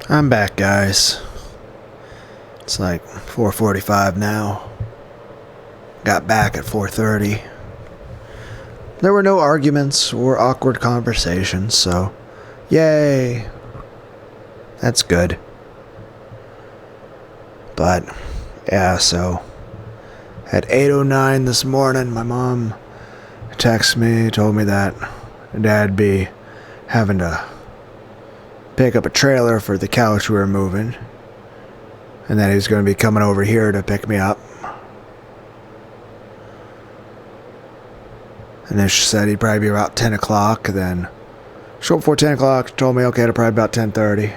I'm back, guys. It's like 4:45 now. Got back at 4:30. There were no arguments or awkward conversations, so yay. That's good. But yeah, so at 8:09 this morning, my mom texted me, told me that Dad'd be having to pick up a trailer for the couch we were moving, and that he was going to be coming over here to pick me up. And then she said he'd probably be about 10 o'clock. Then, short before 10 o'clock, she told me, okay, it'll probably be about 10:30.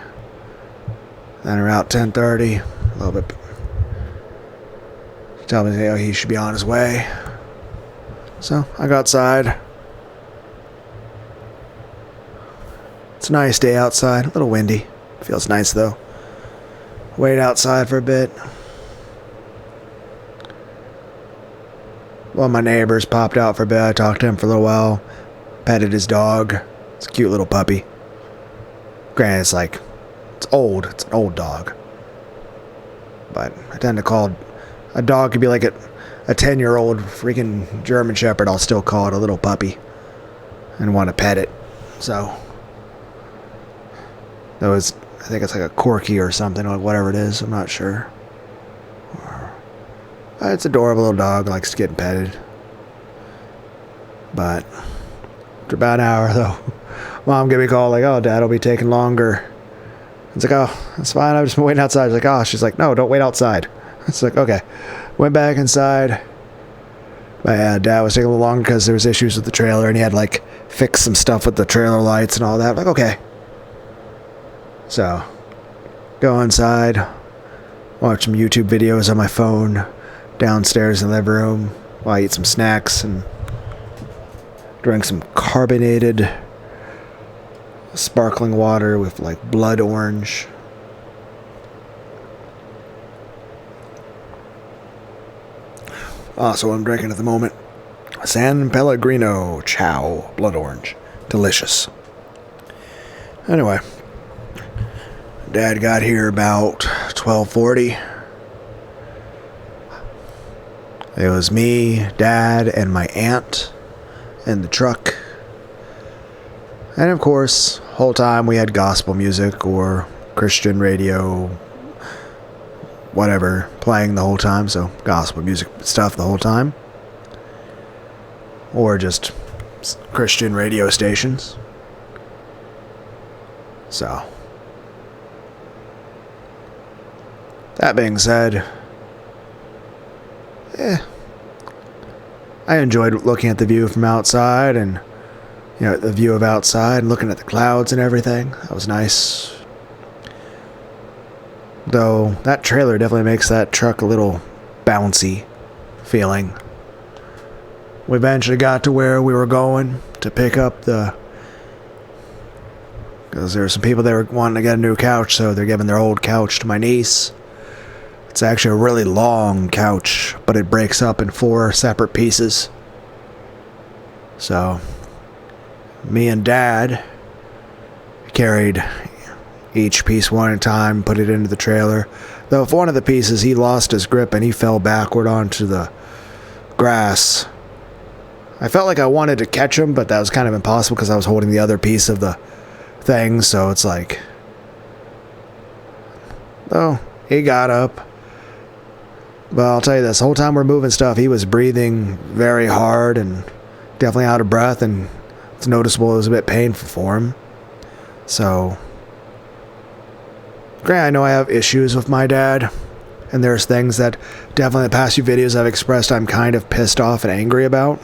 Then around 10:30, a little bit, she told me he should be on his way. So, I go outside. It's a nice day outside, a little windy. Feels nice though. Wait outside for a bit. One of my neighbors popped out for a bit. I talked to him for a little while. Petted his dog. It's a cute little puppy. Granted, it's old. It's an old dog. But I tend to call a dog could be like a 10-year-old freaking German Shepherd. I'll still call it a little puppy and want to pet it. So I think it's like a corgi or something, or whatever it is. I'm not sure. It's an adorable little dog, likes getting petted. But after about an hour, though, Mom gave me a call like, "Oh, Dad will be taking longer." It's like, "Oh, that's fine. I've just been waiting outside." She's like, "Oh," she's like, "No, don't wait outside." It's like, okay. Went back inside. But Dad was taking a little longer because there was issues with the trailer, and he had to fix some stuff with the trailer lights and all that. I'm like, okay. So, go inside, watch some YouTube videos on my phone, downstairs in the living room, while I eat some snacks and drink some carbonated sparkling water with blood orange. Also, what I'm drinking at the moment, San Pellegrino Chow blood orange. Delicious. Anyway, Dad got here about 12:40. It was me, Dad, and my aunt in the truck. And of course, whole time we had gospel music or Christian radio, whatever, playing the whole time. So gospel music stuff the whole time. Or just Christian radio stations. So, that being said, I enjoyed looking at the view from outside and, the view of outside and looking at the clouds and everything. That was nice. Though, that trailer definitely makes that truck a little bouncy feeling. We eventually got to where we were going to pick up because there were some people that were wanting to get a new couch, so they're giving their old couch to my niece. It's actually a really long couch, but it breaks up in 4 separate pieces. So, me and Dad carried each piece one at a time, put it into the trailer. Though if one of the pieces, he lost his grip and he fell backward onto the grass. I felt like I wanted to catch him, but that was kind of impossible because I was holding the other piece of the thing, so it's he got up. But I'll tell you this, the whole time we're moving stuff, he was breathing very hard and definitely out of breath, and it's noticeable it was a bit painful for him. So, granted, I know I have issues with my dad, and there's things that definitely in the past few videos I've expressed I'm kind of pissed off and angry about.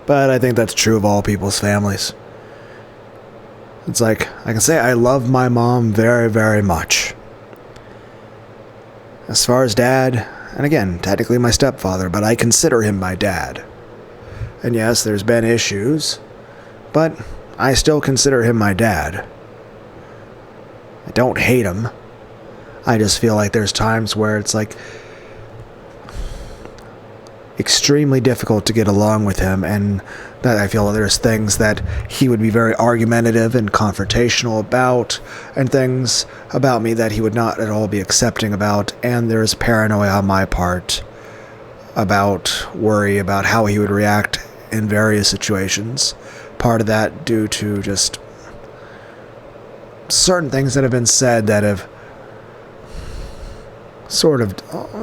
But I think that's true of all people's families. It's I can say I love my mom very, very much. As far as Dad, and again, technically my stepfather, but I consider him my dad. And yes, there's been issues, but I still consider him my dad. I don't hate him. I just feel like there's times where it's extremely difficult to get along with him, and that I feel there's things that he would be very argumentative and confrontational about, and things about me that he would not at all be accepting about, and there's paranoia on my part about worry about how he would react in various situations. Part of that due to just certain things that have been said that have sort of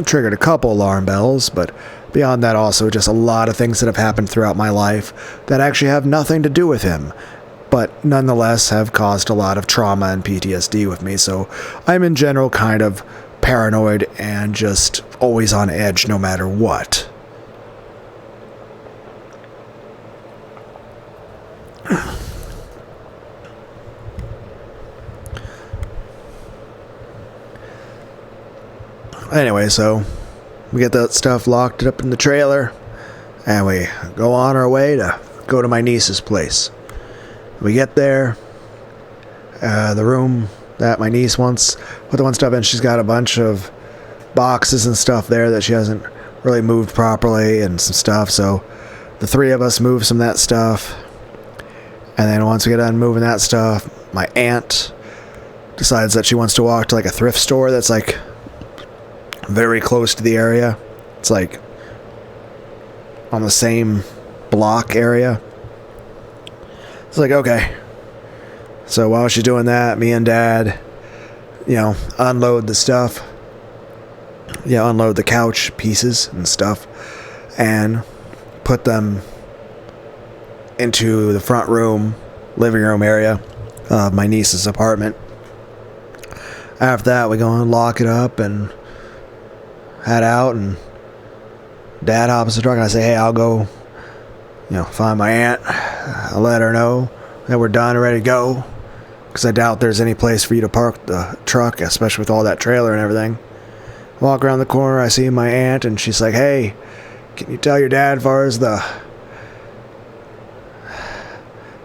triggered a couple alarm bells, but beyond that also just a lot of things that have happened throughout my life that actually have nothing to do with him, but nonetheless have caused a lot of trauma and PTSD with me. So I'm in general kind of paranoid and just always on edge no matter what. Anyway, so we get that stuff locked up in the trailer, and we go on our way to go to my niece's place. We get there, the room that my niece wants put the one stuff in, she's got a bunch of boxes and stuff there that she hasn't really moved properly and some stuff, so the three of us move some of that stuff, and then once we get done moving that stuff, my aunt decides that she wants to walk to like a thrift store that's like very close to the area. It's like on the same block area. It's like, okay. So while she's doing that, me and Dad, unload the stuff. Unload the couch pieces and stuff and put them into the front room, living room area of my niece's apartment. After that, we go and lock it up and head out, and Dad hops in the truck and I say, hey, I'll go, find my aunt. I'll let her know that we're done and ready to go, because I doubt there's any place for you to park the truck, especially with all that trailer and everything. Walk around the corner, I see my aunt, and she's like, hey, can you tell your dad as far as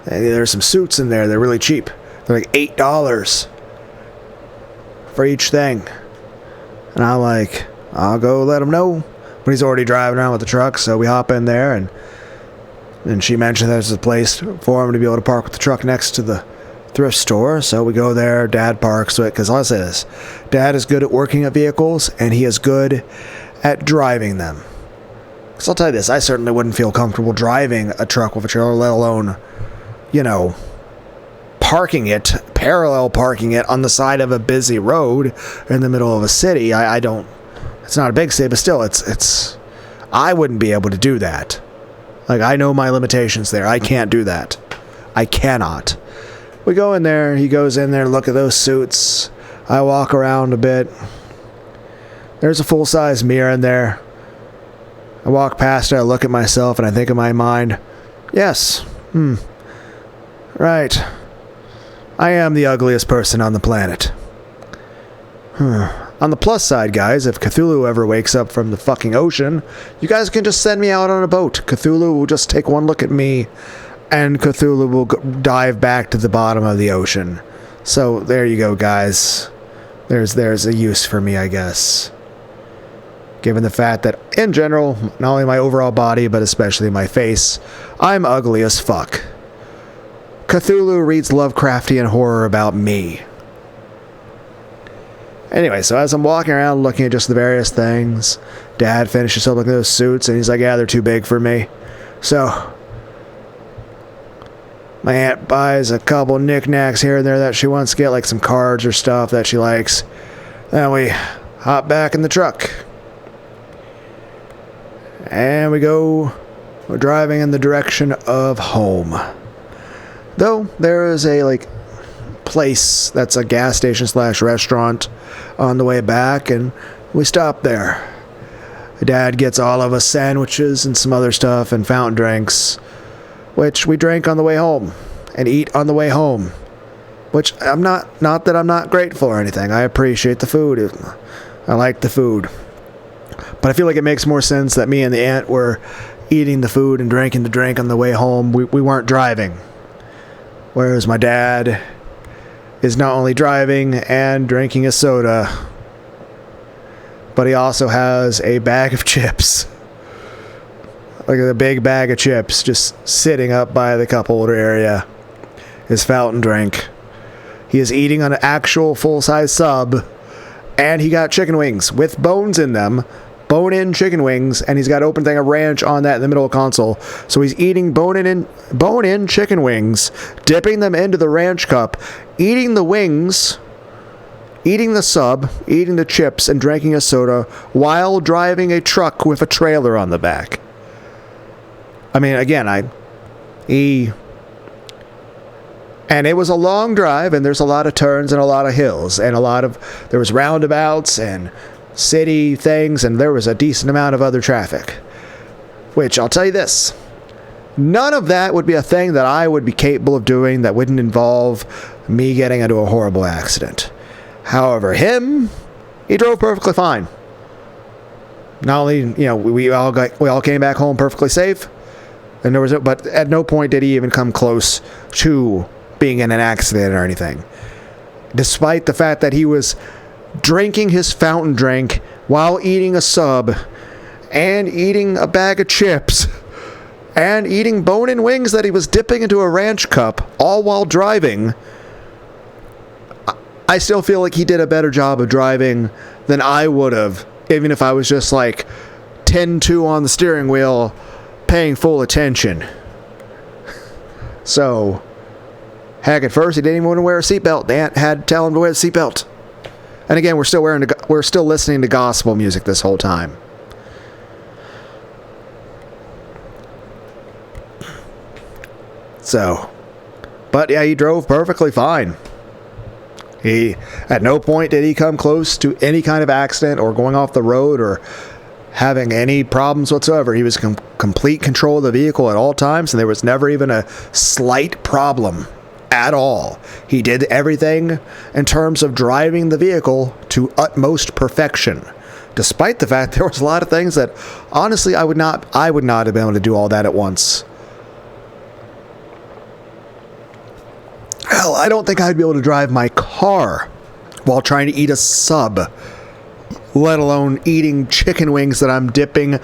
there's some suits in there, they're really cheap. They're like $8 for each thing. And I'm like, I'll go let him know. But he's already driving around with the truck, so we hop in there, and she mentioned there's a place for him to be able to park with the truck next to the thrift store. So we go there, Dad parks it, because I'll say this, Dad is good at working at vehicles, and he is good at driving them. Because I'll tell you this, I certainly wouldn't feel comfortable driving a truck with a trailer, let alone, parallel parking it on the side of a busy road in the middle of a city. I don't, it's not a big city, but still, it's, I wouldn't be able to do that. Like, I know my limitations there. I can't do that. I cannot. We go in there, he goes in there, look at those suits. I walk around a bit. There's a full-size mirror in there. I walk past it, I look at myself, and I think in my mind, yes, right. I am the ugliest person on the planet. On the plus side, guys, if Cthulhu ever wakes up from the fucking ocean, you guys can just send me out on a boat. Cthulhu will just take one look at me, and Cthulhu will dive back to the bottom of the ocean. So there you go, guys. There's a use for me, I guess. Given the fact that, in general, not only my overall body, but especially my face, I'm ugly as fuck. Cthulhu reads Lovecraftian horror about me. Anyway, so as I'm walking around looking at just the various things, Dad finishes up looking at those suits, and he's like, yeah, they're too big for me. So my aunt buys a couple knickknacks here and there that she wants to get, like some cards or stuff that she likes. Then we hop back in the truck. And we're driving in the direction of home. Though there is a place that's a gas station / restaurant on the way back, and we stop there. Dad gets all of us sandwiches and some other stuff and fountain drinks, which we drink on the way home and eat on the way home. Which I'm not that I'm not grateful or anything. I appreciate the food. I like the food. But I feel like it makes more sense that me and the aunt were eating the food and drinking the drink on the way home. We weren't driving. Whereas my dad is not only driving and drinking a soda, but he also has a bag of chips like a big bag of chips just sitting up by the cup holder area. His fountain drink. He is eating an actual full-size sub, and he got chicken wings with bones in them. Bone-in chicken wings, and he's got open thing of ranch on that in the middle of the console. So he's eating bone-in chicken wings, dipping them into the ranch cup, eating the wings, eating the sub, eating the chips, and drinking a soda while driving a truck with a trailer on the back. I mean, again, and it was a long drive, and there's a lot of turns and a lot of hills, and there was roundabouts and city things, and there was a decent amount of other traffic. Which, I'll tell you this, none of that would be a thing that I would be capable of doing that wouldn't involve me getting into a horrible accident. However, he drove perfectly fine. Not only, we all came back home perfectly safe, but at no point did he even come close to being in an accident or anything. Despite the fact that he was drinking his fountain drink while eating a sub and eating a bag of chips and eating bone-in wings that he was dipping into a ranch cup, all while driving, I still feel like he did a better job of driving than I would have, even if I was just like 10-2 on the steering wheel, paying full attention. So, heck, at first he didn't even want to wear a seatbelt. They had to tell him to wear the seatbelt. And again, we're still listening to gospel music this whole time. So, but yeah, he drove perfectly fine. At no point did he come close to any kind of accident or going off the road or having any problems whatsoever. He was in complete control of the vehicle at all times, and there was never even a slight problem at all. He did everything in terms of driving the vehicle to utmost perfection, despite the fact there was a lot of things that, honestly, I would not have been able to do all that at once. Hell, I don't think I'd be able to drive my car while trying to eat a sub, let alone eating chicken wings that I'm dipping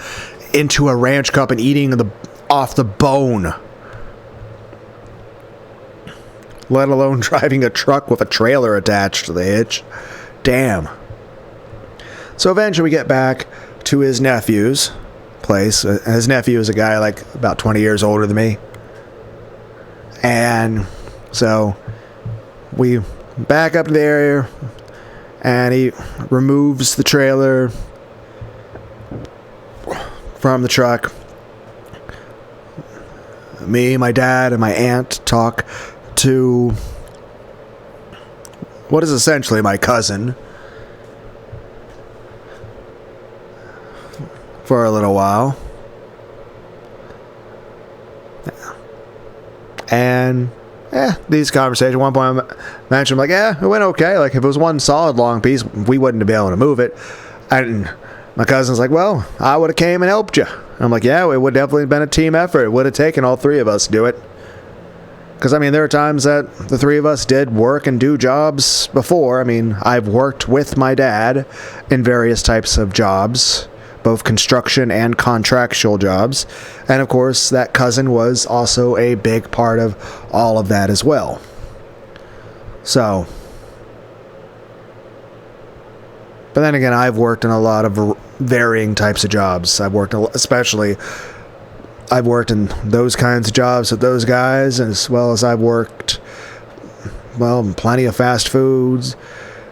into a ranch cup and eating off the bone. Let alone driving a truck with a trailer attached to the hitch. Damn. So eventually we get back to his nephew's place. His nephew is a guy like about 20 years older than me. And so we back up to the area, and he removes the trailer from the truck. Me, my dad, and my aunt talk to what is essentially my cousin for a little while. And these conversations, at one point I mentioned, like, it went okay. Like, if it was one solid long piece, we wouldn't have been able to move it. And my cousin's like, well, I would have came and helped you. And I'm like, yeah, it would definitely have been a team effort. It would have taken all three of us to do it. Because, I mean, there are times that the three of us did work and do jobs before. I mean, I've worked with my dad in various types of jobs, both construction and contractual jobs. And, of course, that cousin was also a big part of all of that as well. So, but then again, I've worked in a lot of varying types of jobs. I've worked in those kinds of jobs with those guys, as well as I've worked, in plenty of fast foods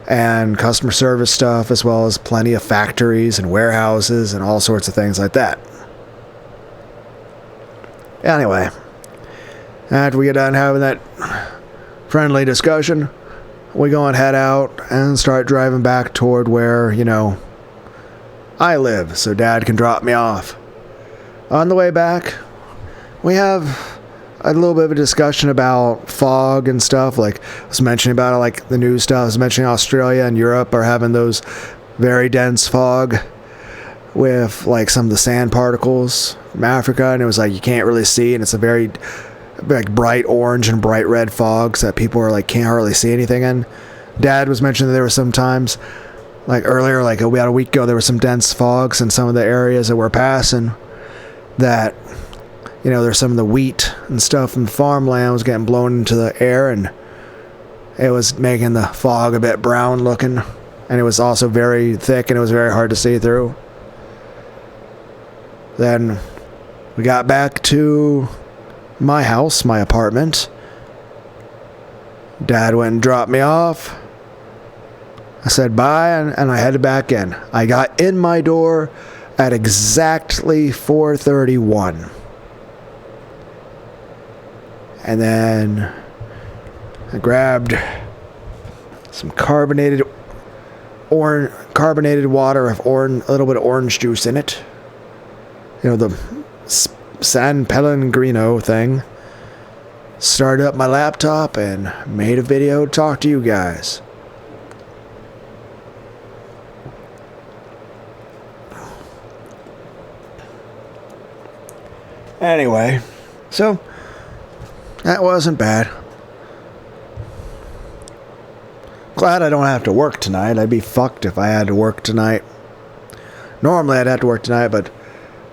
and customer service stuff, as well as plenty of factories and warehouses and all sorts of things like that. Anyway, after we get done having that friendly discussion, we go and head out and start driving back toward where, I live, so Dad can drop me off. On the way back, we have a little bit of a discussion about fog and stuff. Like, I was mentioning about it, like the news stuff. I was mentioning Australia and Europe are having those very dense fog with like some of the sand particles from Africa, and it was like you can't really see, and it's a very like bright orange and bright red fogs that people are like can't hardly see anything in. Dad was mentioning that there were some times, like earlier, like about a week ago, there were some dense fogs in some of the areas that we're passing. that, there's some of the wheat and stuff in farmland was getting blown into the air, and it was making the fog a bit brown looking, and it was also very thick, and it was very hard to see through. Then we got back to my house, my apartment. Dad went and dropped me off. I said bye, and I headed back in. I got in my door at exactly 4:31. And then I grabbed some carbonated water with a little bit of orange juice in it. The San Pellegrino thing. Started up my laptop and made a video to talk to you guys. Anyway, so that wasn't bad. Glad I don't have to work tonight. I'd be fucked if I had to work tonight. Normally I'd have to work tonight, but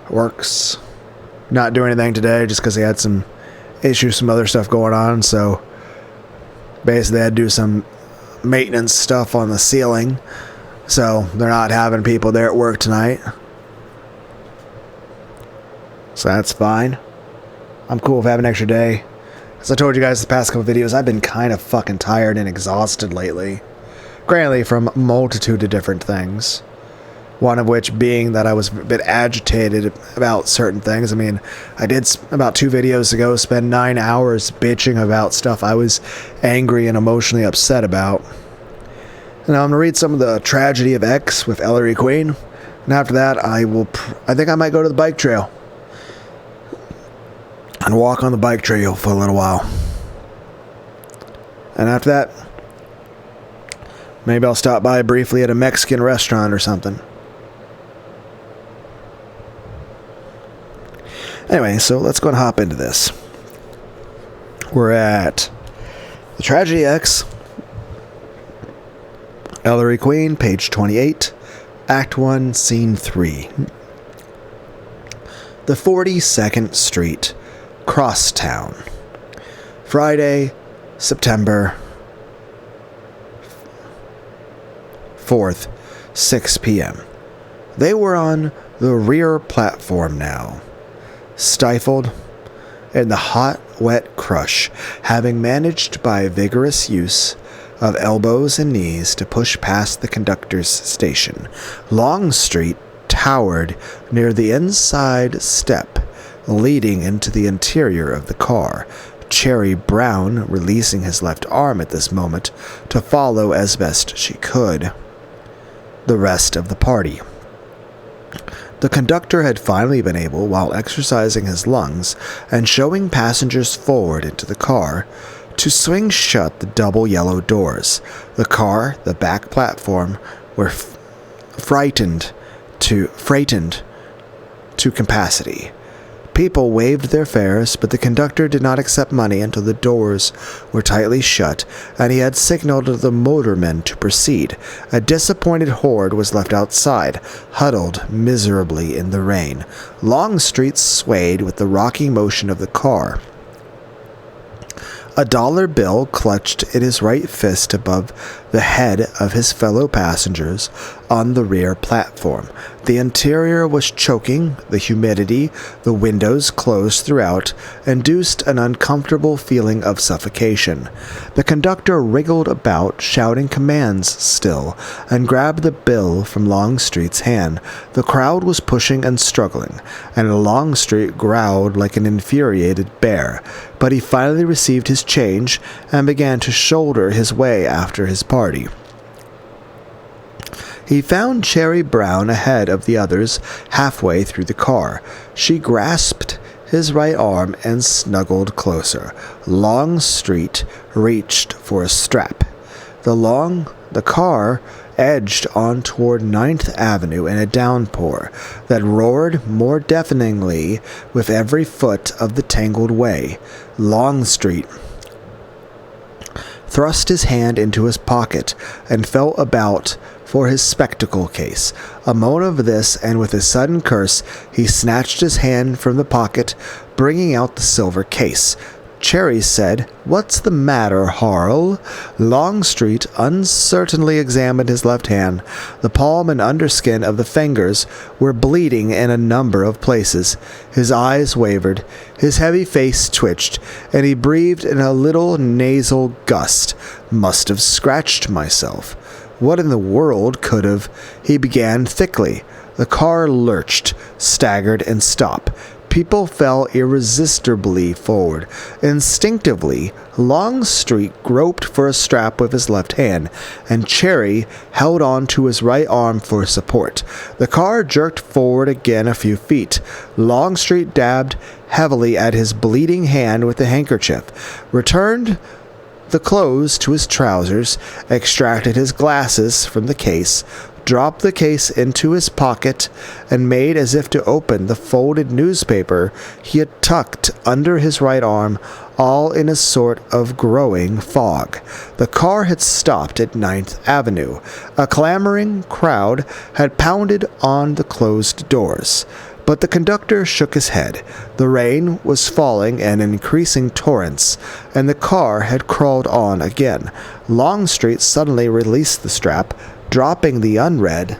work's not doing anything today just because he had some issues, some other stuff going on. So basically I had to do some maintenance stuff on the ceiling. So they're not having people there at work tonight. So that's fine. I'm cool with having an extra day. As I told you guys the past couple videos, I've been kind of fucking tired and exhausted lately. Granted, from a multitude of different things. One of which being that I was a bit agitated about certain things. I mean, I did about 2 videos ago spend 9 hours bitching about stuff I was angry and emotionally upset about. And now I'm going to read some of the Tragedy of X with Ellery Queen. And after that, I think I might go to the bike trail. And walk on the bike trail for a little while. And after that, maybe I'll stop by briefly at a Mexican restaurant or something. Anyway, so let's go and hop into this. We're at The Tragedy X, Ellery Queen, page 28, Act 1, Scene 3. The 42nd Street, Crosstown. Friday, September 4th, 6 p.m. They were on the rear platform now, stifled in the hot, wet crush, having managed by vigorous use of elbows and knees to push past the conductor's station. Longstreet towered near the inside step leading into the interior of the car, Cherry Brown releasing his left arm at this moment to follow as best she could the rest of the party. The conductor had finally been able, while exercising his lungs and showing passengers forward into the car, to swing shut the double yellow doors. The car, the back platform, were frightened to capacity. People waved their fares, but the conductor did not accept money until the doors were tightly shut, and he had signaled to the motormen to proceed. A disappointed horde was left outside, huddled miserably in the rain. Longstreet swayed with the rocky motion of the car. A dollar bill clutched in his right fist above the head of his fellow passengers on the rear platform. The interior was choking. The humidity, the windows closed throughout, induced an uncomfortable feeling of suffocation. The conductor wriggled about, shouting commands still, and grabbed the bill from Longstreet's hand. The crowd was pushing and struggling, and Longstreet growled like an infuriated bear. But he finally received his change and began to shoulder his way after his party. He found Cherry Brown ahead of the others halfway through the car. She grasped his right arm and snuggled closer. Longstreet reached for a strap. The car edged on toward 9th Avenue in a downpour that roared more deafeningly with every foot of the tangled way. Longstreet thrust his hand into his pocket and felt about for his spectacle case. A moment of this, and with a sudden curse, he snatched his hand from the pocket, bringing out the silver case. Cherry said, "What's the matter, Harl?" Longstreet uncertainly examined his left hand. The palm and underskin of the fingers were bleeding in a number of places. His eyes wavered, his heavy face twitched, and he breathed in a little nasal gust. "Must have scratched myself. What in the world could have?" He began thickly. The car lurched, staggered, and stopped. People fell irresistibly forward. Instinctively, Longstreet groped for a strap with his left hand, and Cherry held on to his right arm for support. The car jerked forward again a few feet. Longstreet dabbed heavily at his bleeding hand with a handkerchief, returned the clothes to his trousers, extracted his glasses from the case, dropped the case into his pocket, and made as if to open the folded newspaper he had tucked under his right arm, all in a sort of growing fog. The car had stopped at 9th Avenue. A clamoring crowd had pounded on the closed doors. But the conductor shook his head. The rain was falling in increasing torrents, and the car had crawled on again. Longstreet suddenly released the strap, dropping the unread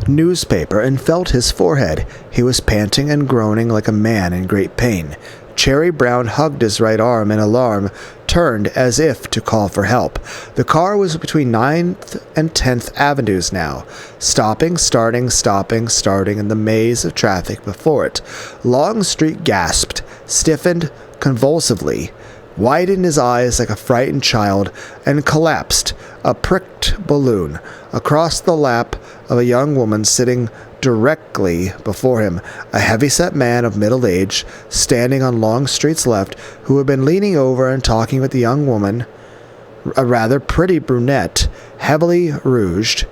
newspaper, and felt his forehead. He was panting and groaning like a man in great pain. Cherry Brown hugged his right arm in alarm, turned as if to call for help. The car was between 9th and 10th Avenues now, stopping, starting, stopping, starting in the maze of traffic before it. Longstreet gasped, stiffened convulsively, widened his eyes like a frightened child, and collapsed, a pricked balloon, across the lap of a young woman sitting directly before him, a heavy-set man of middle age, standing on Longstreet's left, who had been leaning over and talking with the young woman, a rather pretty brunette, heavily rouged,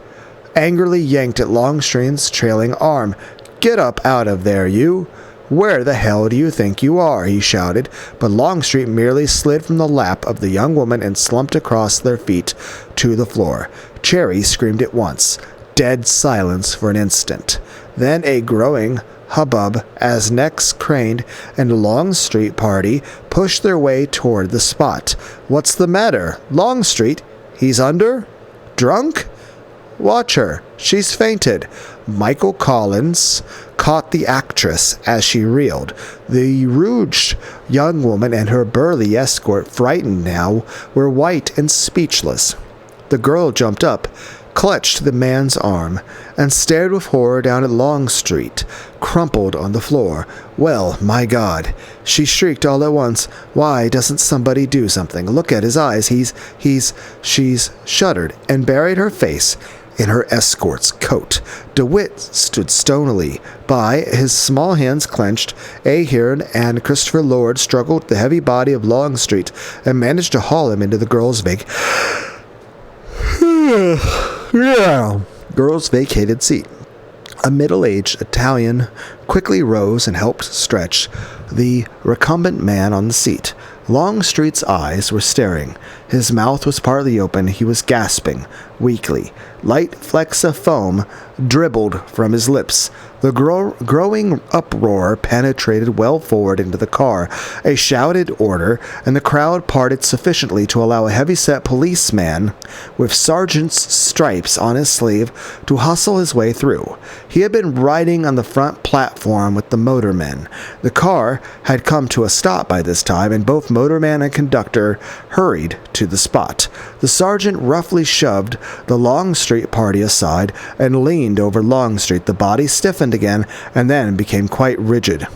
angrily yanked at Longstreet's trailing arm. "Get up out of there, you! Where the hell do you think you are?" he shouted, but Longstreet merely slid from the lap of the young woman and slumped across their feet to the floor. Cherry screamed at once. Dead silence for an instant. Then a growing hubbub as necks craned and the Longstreet party pushed their way toward the spot. "What's the matter? Longstreet? He's under? Drunk? Watch her. She's fainted." Michael Collins caught the actress as she reeled. The rouged young woman and her burly escort, frightened now, were white and speechless. The girl jumped up, clutched the man's arm, and stared with horror down at Longstreet, crumpled on the floor. "Well, my God," she shrieked all at once. "Why doesn't somebody do something? Look at his eyes. She's shuddered and buried her face in her escort's coat. DeWitt stood stonily by, his small hands clenched. Ahern and Christopher Lord struggled with the heavy body of Longstreet and managed to haul him into the girl's girl's vacated seat. A middle-aged Italian quickly rose and helped stretch the recumbent man on the seat. Longstreet's eyes were staring. His mouth was partly open. He was gasping weakly. Light flecks of foam dribbled from his lips. The growing uproar penetrated well forward into the car. A shouted order, and the crowd parted sufficiently to allow a heavy-set policeman with sergeant's stripes on his sleeve to hustle his way through. He had been riding on the front platform with the motormen. The car had come to a stop by this time, and both motorman and conductor hurried to the spot. The sergeant roughly shoved the Longstreet party aside and leaned over Longstreet. The body stiffened again and then became quite rigid.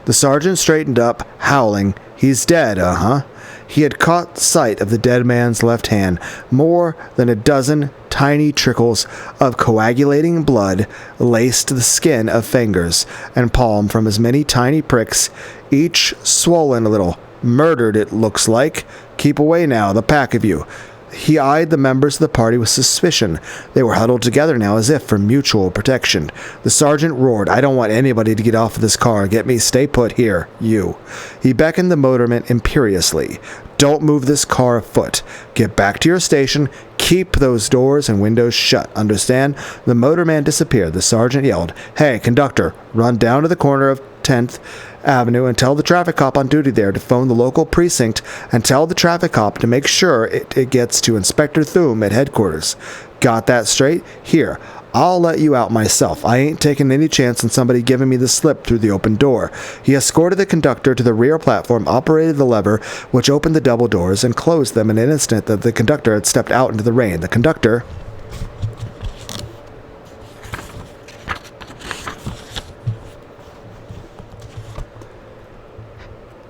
The sergeant straightened up, howling. "He's dead, uh-huh." He had caught sight of the dead man's left hand. More than a dozen tiny trickles of coagulating blood laced the skin of fingers and palm from as many tiny pricks, each swollen a little. "Murdered, it looks like. Keep away now, the pack of you." He eyed the members of the party with suspicion. They were huddled together now as if for mutual protection. The sergeant roared, "I don't want anybody to get off of this car. Get me, stay put here, you." He beckoned the motorman imperiously. "Don't move this car a foot. Get back to your station. Keep those doors and windows shut. Understand?" The motorman disappeared. The sergeant yelled, "Hey, conductor, run down to the corner of 10th Avenue and tell the traffic cop on duty there to phone the local precinct and tell the traffic cop to make sure it gets to Inspector Thum at headquarters. Got that straight? Here, I'll let you out myself. I ain't taking any chance on somebody giving me the slip through the open door." He escorted the conductor to the rear platform, operated the lever, which opened the double doors, and closed them in an instant that the conductor had stepped out into the rain. The conductor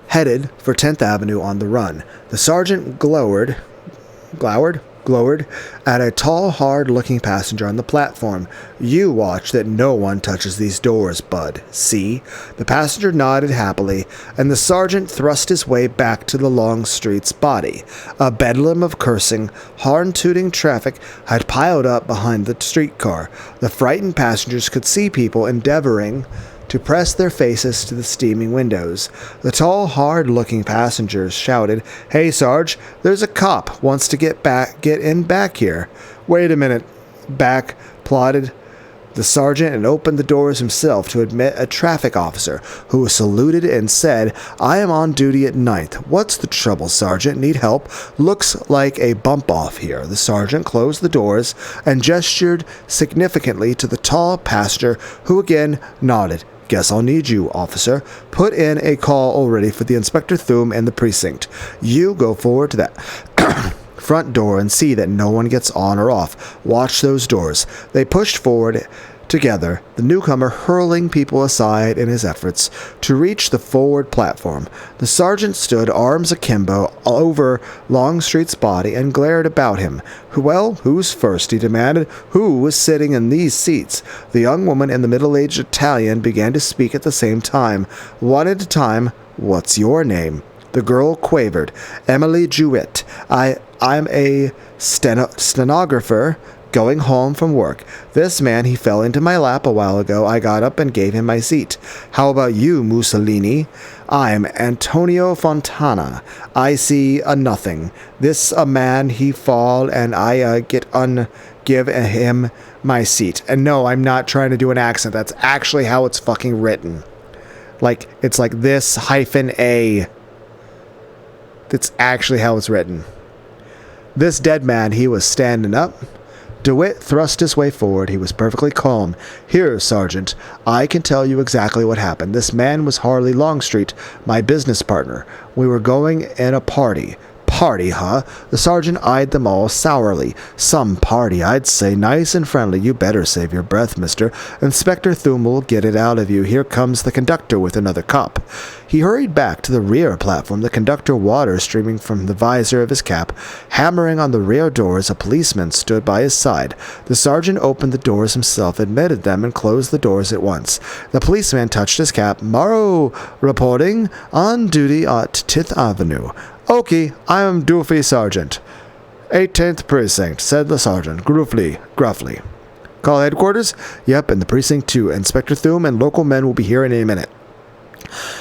headed for 10th Avenue on the run. The sergeant glowered at a tall, hard-looking passenger on the platform. "You watch that no one touches these doors, bud. See?" The passenger nodded happily, and the sergeant thrust his way back to the long street's body. A bedlam of cursing, horn-tooting traffic had piled up behind the streetcar. The frightened passengers could see people endeavoring to press their faces to the steaming windows. The tall, hard-looking passengers shouted, "Hey, Sarge, there's a cop wants to get in back here." "Wait a minute," back plodded the sergeant and opened the doors himself to admit a traffic officer, who saluted and said, "I am on duty at 9th. What's the trouble, Sergeant? Need help? Looks like a bump off here." The sergeant closed the doors and gestured significantly to the tall passenger, who again nodded. "Guess I'll need you, officer. Put in a call already for the Inspector Thum and the precinct. You go forward to that front door and see that no one gets on or off. Watch those doors." They pushed forward together, the newcomer hurling people aside in his efforts to reach the forward platform. The sergeant stood, arms akimbo, over Longstreet's body and glared about him. "Well, who's first?" he demanded. "Who was sitting in these seats?" The young woman and the middle-aged Italian began to speak at the same time, one at a time. "What's your name?" The girl quavered. "Emily Jewett. I'm a stenographer going home from work. This man, he fell into my lap a while ago. I got up and gave him my seat." "How about you, Mussolini?" "I'm Antonio Fontana. I see a nothing. This a man, he fall, and I give him my seat." And no, I'm not trying to do an accent. That's actually how it's fucking written. Like, it's like this hyphen A. That's actually how it's written. This dead man, he was standing up. DeWitt thrust his way forward. He was perfectly calm. "Here, Sergeant, I can tell you exactly what happened. This man was Harley Longstreet, my business partner. We were going in a party." "Party, huh?" The sergeant eyed them all sourly. "Some party, I'd say. Nice and friendly. You better save your breath, mister. Inspector Thum will get it out of you. Here comes the conductor with another cop." He hurried back to the rear platform, the conductor, water streaming from the visor of his cap. Hammering on the rear doors, a policeman stood by his side. The sergeant opened the doors himself, admitted them, and closed the doors at once. The policeman touched his cap. "Morrow, reporting on duty at 10th Avenue." "Okay, I am Doofy Sergeant." 18th Precinct, said the sergeant, gruffly. "Call headquarters?" "Yep, in the precinct too. Inspector Thum and local men will be here in a minute."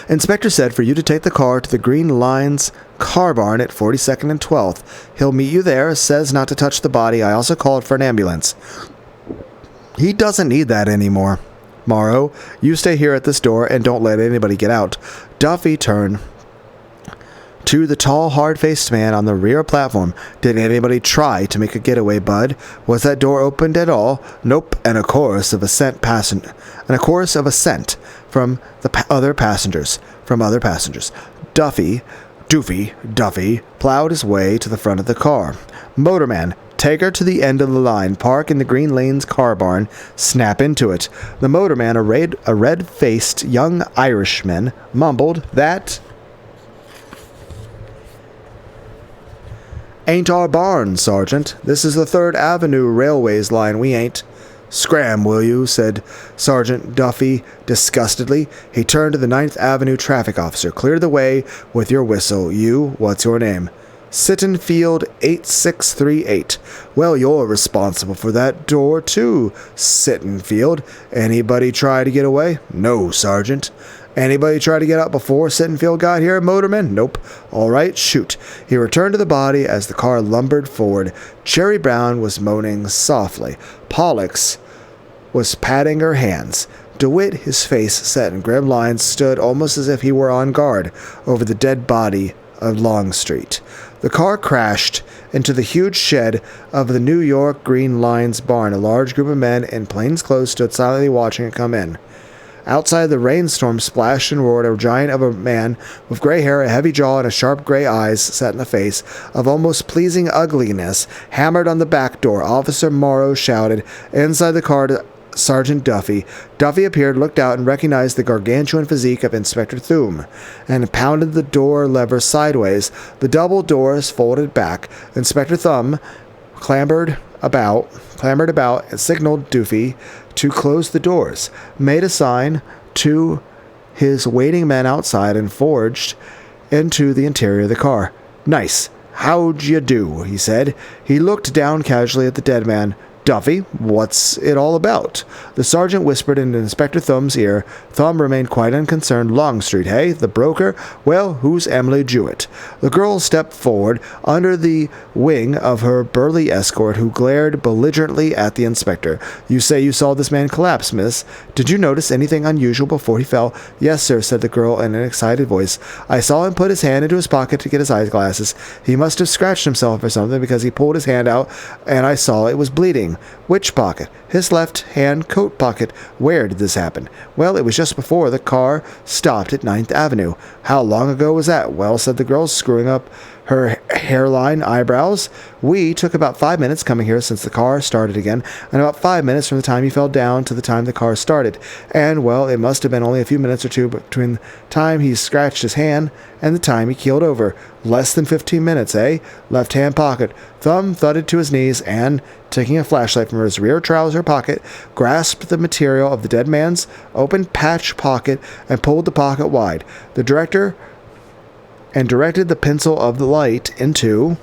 Inspector said for you to take the car to the Green Lines car barn at 42nd and 12th. He'll meet you there. Says not to touch the body. I also called for an ambulance. He doesn't need that anymore. Morrow, you stay here at this door and don't let anybody get out. Duffy turned to the tall, hard-faced man on the rear platform. "Did anybody try to make a getaway, bud? Was that door opened at all?" "Nope." And a chorus of assent from other passengers. Duffy plowed his way to the front of the car. "Motorman, take her to the end of the line. Park in the Green Lanes car barn. Snap into it." The motorman, a red-faced young Irishman, mumbled, "That ain't our barn, Sergeant. This is the 3rd Avenue Railways line. We ain't." "Scram, will you?" said Sergeant Duffy disgustedly. He turned to the 9th Avenue traffic officer. "Clear the way with your whistle. You, what's your name?" Sittenfield 8638. Well, you're responsible for that door, too, Sittenfield. Anybody try to get away? No, Sergeant. Anybody try to get out before Sittenfield got here, motorman? Nope. All right, shoot. He returned to the body as the car lumbered forward. Cherry Brown was moaning softly. Pollux was patting her hands. DeWitt, his face set in grim lines, stood almost as if he were on guard over the dead body of Longstreet. The car crashed into the huge shed of the New York Green Lines barn. A large group of men in plainclothes stood silently watching it come in. Outside, the rainstorm splashed and roared. A giant of a man with gray hair, a heavy jaw, and a sharp gray eyes set in a face of almost pleasing ugliness hammered on the back door. Officer Morrow shouted inside the car to Sergeant Duffy. Duffy appeared, looked out, and recognized the gargantuan physique of Inspector Thum, and pounded the door lever sideways. The double doors folded back. Inspector Thum clambered about and signaled Duffy to close the doors, made a sign to his waiting men outside, and forged into the interior of the car. "Nice. How'd you do?" he said. He looked down casually at the dead man. "Duffy, what's it all about?" The sergeant whispered into Inspector Thum's ear. Thum remained quite unconcerned. "Longstreet, hey? The broker? Well, who's Emily Jewett?" The girl stepped forward under the wing of her burly escort, who glared belligerently at the inspector. "You say you saw this man collapse, miss? Did you notice anything unusual before he fell?" "Yes, sir," said the girl in an excited voice. "I saw him put his hand into his pocket to get his eyeglasses. He must have scratched himself or something, because he pulled his hand out, and I saw it was bleeding." "Which pocket?" "His left-hand coat pocket." "Where did this happen?" "Well, it was just before the car stopped at 9th Avenue. "How long ago was that?" "Well," said the girl, screwing up her hairline eyebrows, "we took about 5 minutes coming here since the car started again, and about 5 minutes from the time he fell down to the time the car started. And, well, it must have been only a few minutes or two between the time he scratched his hand and the time he keeled over. Less than 15 minutes, eh?" "Left-hand pocket." Thumb thudded to his knees and, taking a flashlight from his rear trouser pocket, grasped the material of the dead man's open patch pocket and pulled the pocket wide. The director directed the pencil of the light into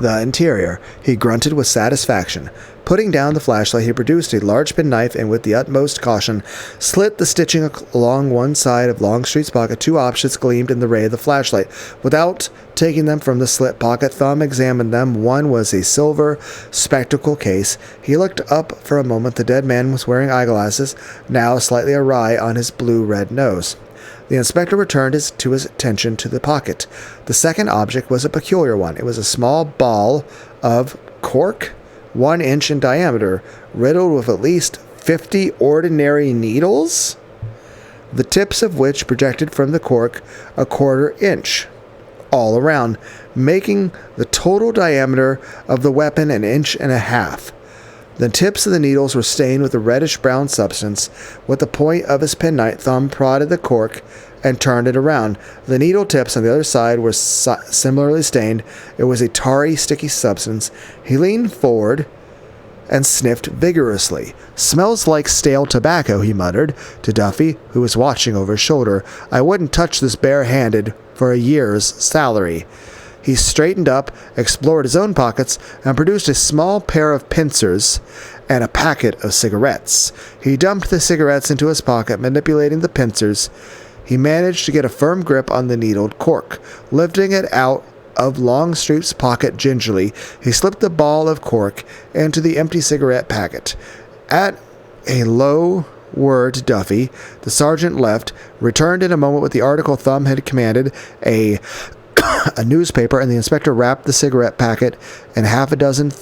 the interior. He grunted with satisfaction. Putting down the flashlight, he produced a large penknife and, with the utmost caution, slit the stitching along one side of Longstreet's pocket. Two objects gleamed in the ray of the flashlight. Without taking them from the slit pocket, Thumb examined them. One was a silver spectacle case. He looked up for a moment. The dead man was wearing eyeglasses, now slightly awry on his blue-red nose. The inspector returned his attention to the pocket. The second object was a peculiar one. It was a small ball of cork, 1 inch in diameter, riddled with at least 50 ordinary needles, the tips of which projected from the cork a 1/4 inch all around, making the total diameter of the weapon 1.5 inches. The tips of the needles were stained with a reddish-brown substance. With the point of his penknife, Thumb prodded the cork and turned it around. The needle tips on the other side were similarly stained. It was a tarry, sticky substance. He leaned forward and sniffed vigorously. "Smells like stale tobacco," he muttered to Duffy, who was watching over his shoulder. "I wouldn't touch this bare-handed for a year's salary." He straightened up, explored his own pockets, and produced a small pair of pincers and a packet of cigarettes. He dumped the cigarettes into his pocket, manipulating the pincers. He managed to get a firm grip on the needled cork. Lifting it out of Longstreet's pocket gingerly, he slipped the ball of cork into the empty cigarette packet. At a low word to Duffy, the sergeant left, returned in a moment with the article Thumb had commanded, a newspaper, and the inspector wrapped the cigarette packet in half dozen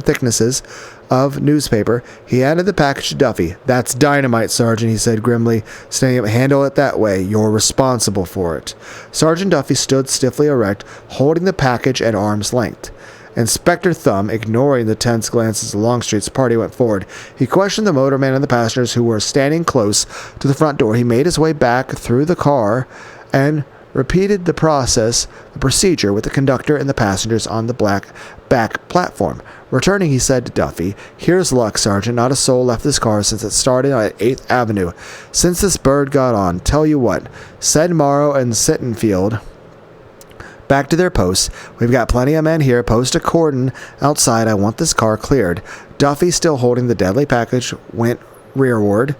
thicknesses of newspaper. He handed the package to Duffy. "That's dynamite, Sergeant," he said grimly, standing up. "Handle it that way. You're responsible for it." Sergeant Duffy stood stiffly erect, holding the package at arm's length. Inspector Thumb, ignoring the tense glances of Longstreet's party, went forward. He questioned the motorman and the passengers who were standing close to the front door. He made his way back through the car and repeated the procedure with the conductor and the passengers on the back platform. Returning, he said to Duffy, "Here's luck, Sergeant. Not a soul left this car since it started on 8th Avenue. Since this bird got on, tell you what, send Morrow and Sittenfield back to their posts. We've got plenty of men here. Post a cordon outside. I want this car cleared." Duffy, still holding the deadly package, went rearward.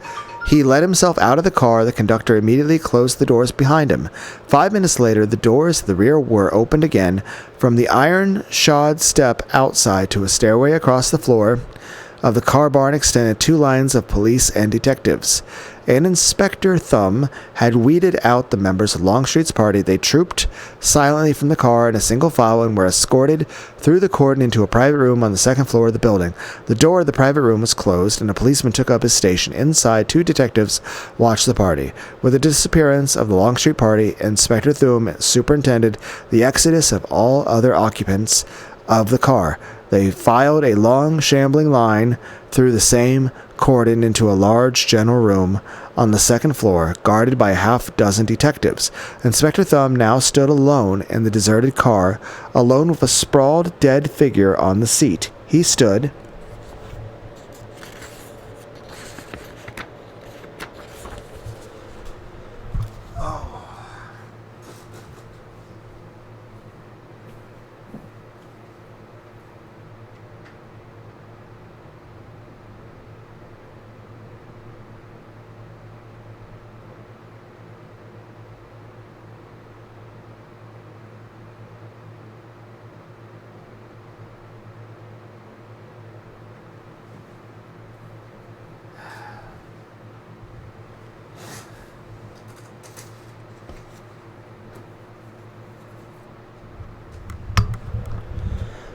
He let himself out of the car. The conductor immediately closed the doors behind him. 5 minutes later, the doors of the rear were opened again. From the iron-shod step outside to a stairway across the floor of the car barn extended 2 lines of police and detectives. And Inspector Thumb had weeded out the members of Longstreet's party. They trooped silently from the car in a single file and were escorted through the cordon into a private room on the 2nd floor of the building. The door of the private room was closed, and a policeman took up his station. Inside, 2 detectives watched the party. With the disappearance of the Longstreet party, Inspector Thumb superintended the exodus of all other occupants of the car. They filed a long, shambling line through the same cordon into a large general room on the 2nd floor, guarded by a half-dozen detectives. Inspector Thumb now stood alone in the deserted car, alone with a sprawled, dead figure on the seat. He stood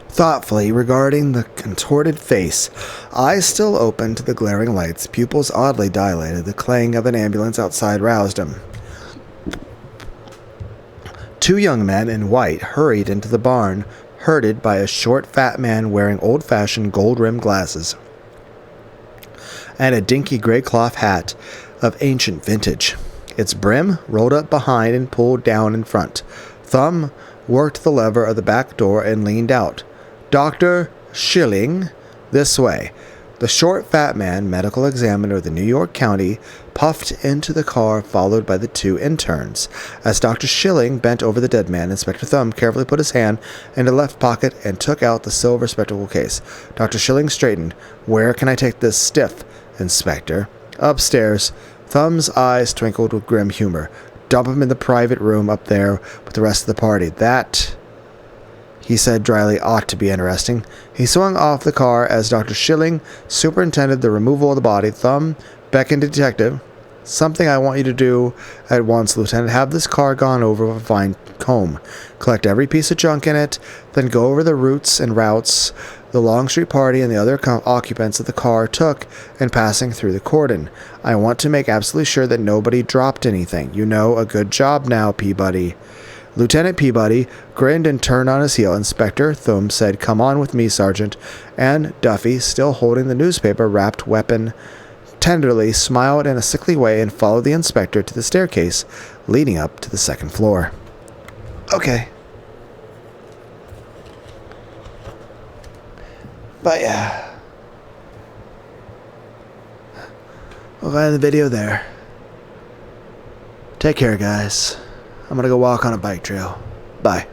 thoughtfully regarding the contorted face, eyes still open to the glaring lights, pupils oddly dilated. The clang of an ambulance outside roused him. 2 young men in white hurried into the barn, herded by a short, fat man wearing old-fashioned gold-rimmed glasses and a dinky gray cloth hat of ancient vintage, its brim rolled up behind and pulled down in front. Thumb worked the lever of the back door and leaned out. "Dr. Schilling, this way." The short, fat man, medical examiner of the New York County, puffed into the car, followed by the 2 interns. As Dr. Schilling bent over the dead man, Inspector Thumb carefully put his hand in the left pocket and took out the silver spectacle case. Dr. Schilling straightened. "Where can I take this stiff, Inspector?" "Upstairs." Thumb's eyes twinkled with grim humor. "Dump him in the private room up there with the rest of the party. That," he said dryly, "ought to be interesting." He swung off the car as Dr. Schilling superintended the removal of the body. Thumb beckoned to the detective. "Something I want you to do at once, Lieutenant. Have this car gone over with a fine comb. Collect every piece of junk in it, then go over the routes the Longstreet party and the other occupants of the car took in passing through the cordon. I want to make absolutely sure that nobody dropped anything. You know, a good job now, Peabody." Lieutenant Peabody grinned and turned on his heel. Inspector Thumb said, "Come on with me, Sergeant." And Duffy, still holding the newspaper-wrapped weapon tenderly, smiled in a sickly way and followed the inspector to the staircase leading up to the 2nd floor. Okay. But yeah. We'll end the video there. Take care, guys. I'm gonna go walk on a bike trail. Bye.